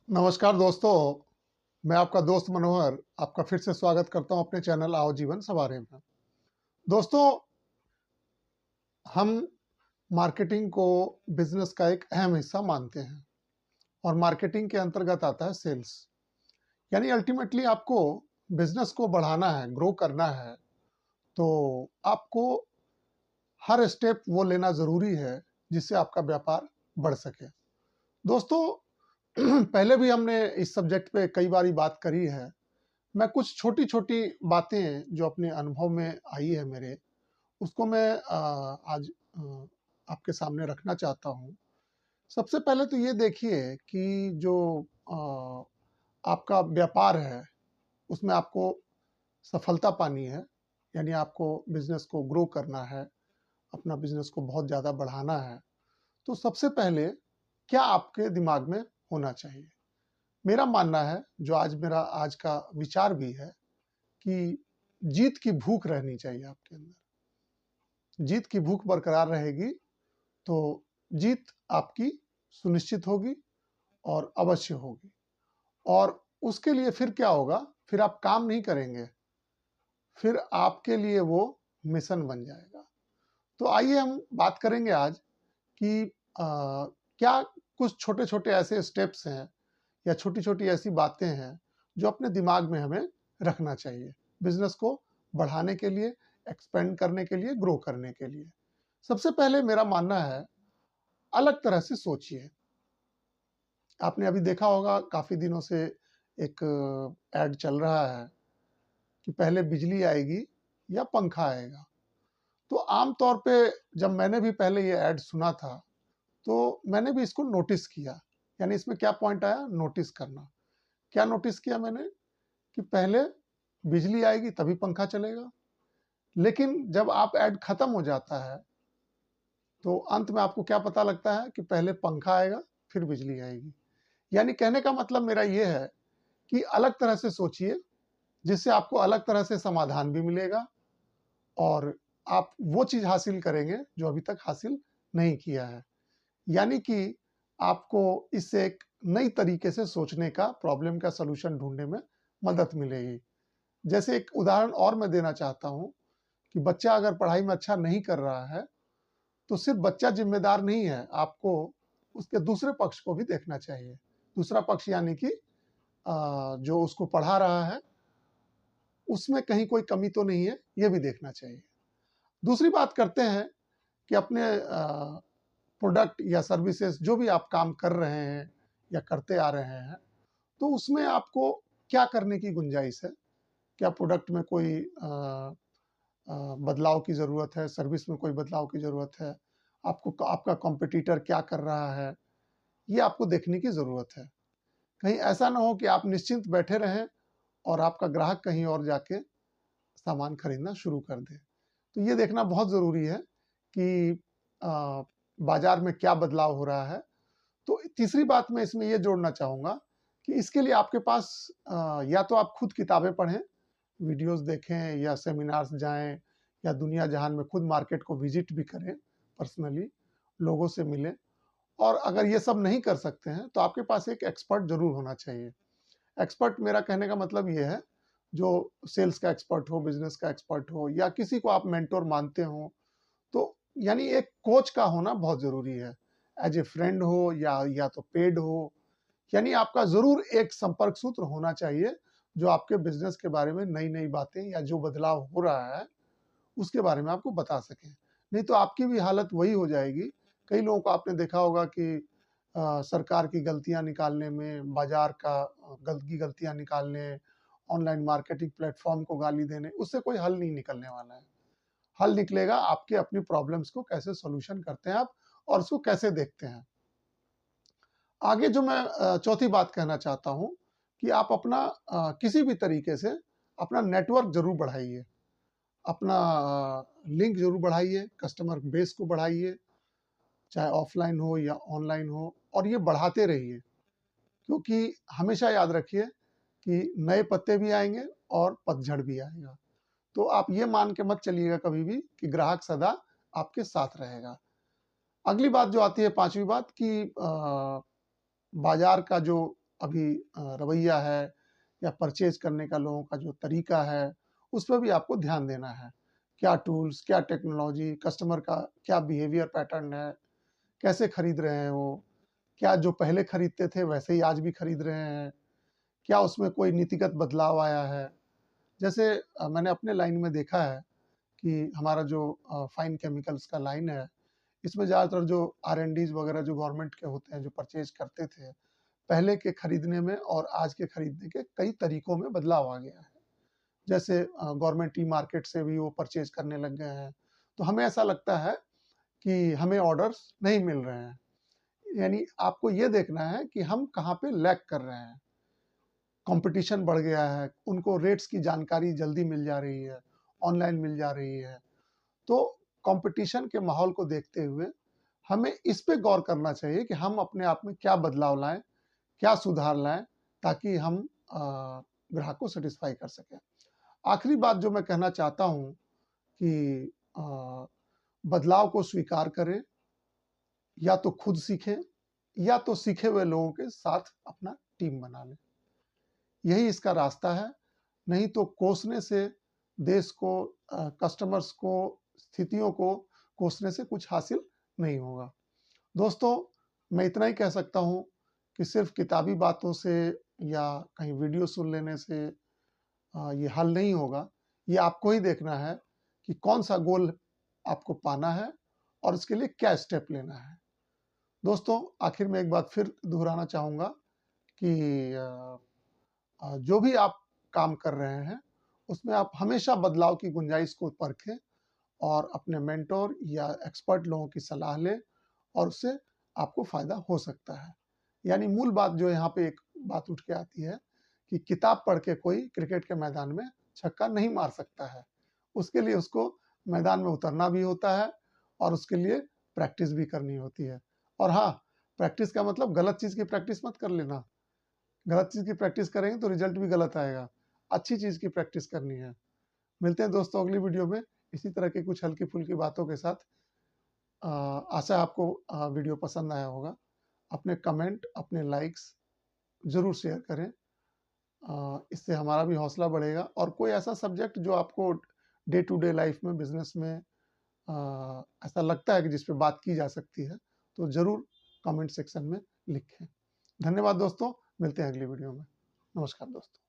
नमस्कार दोस्तों, मैं आपका दोस्त मनोहर आपका फिर से स्वागत करता हूं अपने चैनल आओ जीवन सवारे में। दोस्तों, हम मार्केटिंग को बिजनेस का एक अहम हिस्सा मानते हैं और मार्केटिंग के अंतर्गत आता है सेल्स। यानी अल्टीमेटली आपको बिजनेस को बढ़ाना है, ग्रो करना है, तो आपको हर स्टेप वो लेना ज़रूरी है जिससे आपका व्यापार बढ़ सके। दोस्तों, पहले भी हमने इस सब्जेक्ट पे कई बारी बात करी है। मैं कुछ छोटी-छोटी बातें जो अपने अनुभव में आई है मेरे, उसको मैं आज आपके सामने रखना चाहता हूँ। सबसे पहले तो ये देखिए कि जो अ, आपका व्यापार है, उसमें आपको सफलता पानी है, यानी आपको बिज़नेस को ग्रो करना है, अपना बिज़नेस को बहुत ज़्यादा बढ़ाना है, तो सबसे पहले क्या आपके दिमाग में होना चाहिए? मेरा मानना है, जो मेरा आज का विचार भी है कि जीत की भूख रहनी चाहिए आपके अंदर। जीत की भूख बरकरार रहेगी तो जीत आपकी सुनिश्चित होगी और अवश्य होगी। और उसके लिए फिर क्या होगा, फिर आप काम नहीं करेंगे, फिर आपके लिए वो मिशन बन जाएगा। तो आइए हम बात करेंगे आज कि क्या कुछ छोटे-छोटे ऐसे स्टेप्स हैं या छोटी-छोटी ऐसी बातें हैं जो अपने दिमाग में हमें रखना चाहिए, बिज़नेस को बढ़ाने के लिए, एक्सपेंड करने के लिए, ग्रो करने के लिए। सबसे पहले मेरा मानना है, अलग तरह से सोचिए। आपने अभी देखा होगा काफ़ी दिनों से एक ऐड चल रहा है कि पहले बिजली आएगी या पंखा आएगा। तो आम तौर पे जब मैंने भी पहले ये ऐड सुना था, तो मैंने भी इसको नोटिस किया। यानी इसमें क्या पॉइंट आया? नोटिस करना। क्या नोटिस किया मैंने? कि पहले बिजली आएगी तभी पंखा चलेगा। लेकिन जब आप ऐड खत्म हो जाता है, तो अंत में आपको क्या पता लगता है कि पहले पंखा आएगा, फिर बिजली आएगी। यानी कहने का मतलब मेरा ये है कि अलग तरह से सोचिए, जिससे आपको अलग तरह से समाधान भी मिलेगा और आप वो चीज़ हासिल करेंगे जो अभी तक हासिल नहीं किया है। यानी कि आपको इससे एक नई तरीके से सोचने का, प्रॉब्लम का सॉल्यूशन ढूँढने में मदद मिलेगी। जैसे एक उदाहरण और मैं देना चाहता हूँ कि बच्चा अगर पढ़ाई में अच्छा नहीं कर रहा है, तो सिर्फ़ बच्चा ज़िम्मेदार नहीं है, आपको उसके दूसरे पक्ष को भी देखना चाहिए। दूसरा पक्ष यानी कि जो उसको पढ़ा रहा है, उसमें कहीं कोई कमी तो नहीं है, ये भी देखना चाहिए। दूसरी बात करते हैं कि अपने प्रोडक्ट या सर्विसेज़ जो भी आप काम कर रहे हैं या करते आ रहे हैं, तो उसमें आपको क्या करने की गुंजाइश है? क्या प्रोडक्ट में कोई बदलाव की ज़रूरत है, सर्विस में कोई बदलाव की ज़रूरत है? आपका कॉम्पिटिटर क्या कर रहा है? ये आपको देखने की ज़रूरत है। कहीं ऐसा ना हो कि आप निश्चिंत बैठे रहें और आपका ग्राहक कहीं और जाके सामान खरीदना शुरू कर दे। तो ये देखना बहुत ज़रूरी है कि बाज़ार में क्या बदलाव हो रहा है। तो तीसरी बात मैं इसमें ये जोड़ना चाहूँगा कि इसके लिए आपके पास या तो आप खुद किताबें पढ़ें, वीडियोज़ देखें या सेमिनार्स जाएँ या दुनिया जहान में खुद मार्केट को विज़िट भी करें पर्सनली, लोगों से मिलें और अगर ये सब नहीं कर सकते हैं, तो आपके पास एक एक्सपर्ट ज़रूर होना चाहिए। एक्सपर्ट मेरा कहने का मतलब ये है, जो सेल्स का एक्सपर्ट हो, बिज़नेस का एक्सपर्ट हो या किसी को आप मेंटर मानते हो, तो यानी एक कोच का होना बहुत ज़रूरी है। एज़ ए फ्रेंड हो या तो पेड हो, यानी आपका ज़रूर एक संपर्क सूत्र होना चाहिए, जो आपके बिज़नेस के बारे में नई-नई बातें या जो बदलाव हो रहा है, उसके बारे में आपको बता सकें। नहीं तो आपकी भी हालत वही हो जाएगी। कई लोगों को आपने देखा होगा कि सरकार की गलतियाँ निकालने में, बाज़ार का की गलतियाँ निकालने, ऑनलाइन मार्केटिंग प्लेटफ़ॉर्म को गाली देने, उससे कोई हल नहीं निकलने वाला है। हल निकलेगा आपके अपनी प्रॉब्लम्स को कैसे सॉल्यूशन करते हैं आप और उसको कैसे देखते हैं। आगे जो मैं चौथी बात कहना चाहता हूँ कि आप अपना किसी भी तरीके से अपना नेटवर्क ज़रूर बढ़ाइए। अपना लिंक ज़रूर बढ़ाइए, कस्टमर बेस को बढ़ाइए, चाहे ऑफ़लाइन हो या ऑनलाइन हो और ये बढ़ाते रहिए। क्योंकि हमेशा याद रखिए कि नए पत्ते भी आएँगे और पतझड़ भी आएगा। तो आप ये मान के मत चलिएगा कभी भी कि ग्राहक सदा आपके साथ रहेगा। अगली बात जो आती है 5वीं बात कि बाज़ार का जो अभी रवैया है या परचेज करने का लोगों का जो तरीका है, उस पर भी आपको ध्यान देना है। क्या टूल्स, क्या टेक्नोलॉजी, कस्टमर का क्या बिहेवियर पैटर्न है, कैसे खरीद रहे हैं वो, क्या जो पहले खरीदते थे वैसे ही आज भी खरीद रहे हैं, क्या उसमें कोई नीतिगत बदलाव आया है। जैसे मैंने अपने लाइन में देखा है कि हमारा जो फाइन केमिकल्स का लाइन है, इसमें ज़्यादातर जो आर-एन-डीज़ वगैरह जो गवर्नमेंट के होते हैं, जो परचेज करते थे, पहले के खरीदने में और आज के खरीदने के कई तरीकों में बदलाव आ गया है। जैसे गवर्नमेंट ई-मार्केट से भी वो परचेज करने लग गए हैं। तो हमें ऐसा लगता है कि हमें ऑर्डर्स नहीं मिल रहे हैं। यानी आपको ये देखना है कि हम कहाँ पे लैग कर रहे हैं। कॉम्पिटिशन बढ़ गया है, उनको रेट्स की जानकारी जल्दी मिल जा रही है, ऑनलाइन मिल जा रही है। तो कॉम्पिटिशन के माहौल को देखते हुए हमें इस पे गौर करना चाहिए कि हम अपने आप में क्या बदलाव लाएँ, क्या सुधार लाएँ, ताकि हम ग्राहक को सैटिस्फाई कर सकें। आखिरी बात जो मैं कहना चाहता हूँ कि बदलाव को स्वीकार करें, या तो खुद सीखें, या तो सीखे हुए लोगों के साथ अपना टीम बना लें। यही इसका रास्ता है, नहीं तो कोसने से देश को, कस्टमर्स को, स्थितियों को कोसने से कुछ हासिल नहीं होगा। दोस्तों, मैं इतना ही कह सकता हूँ कि सिर्फ किताबी बातों से या कहीं वीडियो सुन लेने से ये हल नहीं होगा। ये आपको ही देखना है कि कौन-सा गोल आपको पाना है और उसके लिए क्या स्टेप लेना है। दोस्तों, आखिर में एक बात फिर दोहराना चाहूँगा कि जो भी आप काम कर रहे हैं, उसमें आप हमेशा बदलाव की गुंजाइश को परखें और अपने मेंटर या एक्सपर्ट लोगों की सलाह लें, और उससे आपको फ़ायदा हो सकता है। यानी मूल बात जो यहाँ पे एक बात उठ के आती है कि किताब पढ़ के कोई क्रिकेट के मैदान में छक्का नहीं मार सकता है। उसके लिए उसको मैदान में उतरना भी होता है और उसके लिए प्रैक्टिस भी करनी होती है। और हाँ, प्रैक्टिस का मतलब गलत चीज़ की प्रैक्टिस मत कर लेना। गलत चीज़ की प्रैक्टिस करेंगे तो रिजल्ट भी गलत आएगा। अच्छी चीज़ की प्रैक्टिस करनी है। मिलते हैं दोस्तों अगली वीडियो में इसी तरह की कुछ हल्की-फुल्की बातों के साथ। आशा है आपको वीडियो पसंद आया होगा। अपने कमेंट, अपने लाइक्स ज़रूर शेयर करें। इससे हमारा भी हौसला बढ़ेगा, और कोई ऐसा सब्जेक्ट जो आपको डे टू डे लाइफ में, बिज़नेस में ऐसा लगता है कि जिस पे बात की जा सकती है, तो ज़रूर कमेंट सेक्शन में लिखें। धन्यवाद दोस्तों, मिलते हैं अगली वीडियो में। नमस्कार दोस्तों।